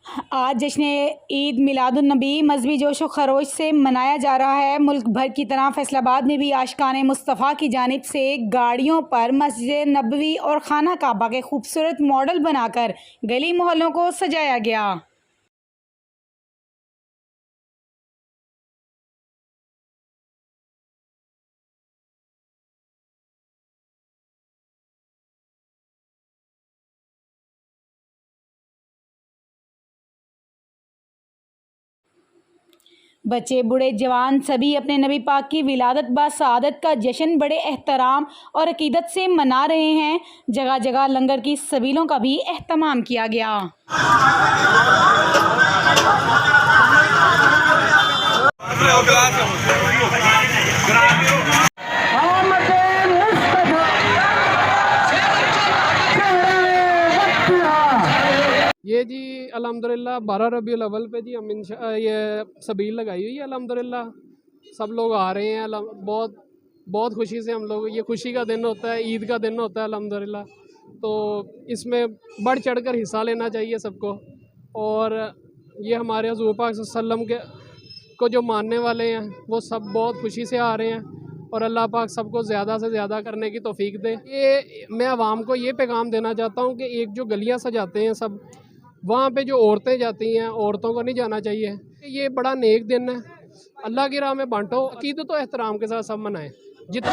आज जश्न ईद मिलादुन्नबी मजहबी जोश व खरोश से मनाया जा रहा है। मुल्क भर की तरह फैसलाबाद में भी आशिकाने मुस्तफ़ा की जानिब से गाड़ियों पर मस्जिद नबवी और खाना काबा के खूबसूरत मॉडल बनाकर गली मोहल्लों को सजाया गया। बच्चे बूढ़े जवान सभी अपने नबी पाक की विलादत व सआदत का जश्न बड़े एहतराम और अकीदत से मना रहे हैं। जगह जगह लंगर की सबीलों का भी एहतमाम किया गया। ये जी अल्हम्दुलिल्लाह 12 रबीउल अव्वल पे जी हम ये सबील लगाई हुई है। अल्हम्दुलिल्लाह सब लोग आ रहे हैं। बहुत बहुत खुशी से हम लोग, ये खुशी का दिन होता है, ईद का दिन होता है अल्हम्दुलिल्लाह। तो इसमें बढ़ चढ़ कर हिस्सा लेना चाहिए सबको। और ये हमारे हुज़ूर पाक सल्लल्लाहु अलैहि वसल्लम को जो मानने वाले हैं वो सब बहुत खुशी से आ रहे हैं। और अल्लाह पाक सबको ज़्यादा से ज़्यादा करने की तौफीक दे। ये मैं आवाम को ये पैगाम देना चाहता हूँ कि एक जो गलियाँ सजाते हैं सब, वहाँ पे जो औरतें जाती हैं, औरतों को नहीं जाना चाहिए। ये बड़ा नेक दिन है, अल्लाह की राह में बांटो, अकीदत तो एहतराम के साथ सब मनाएं जितना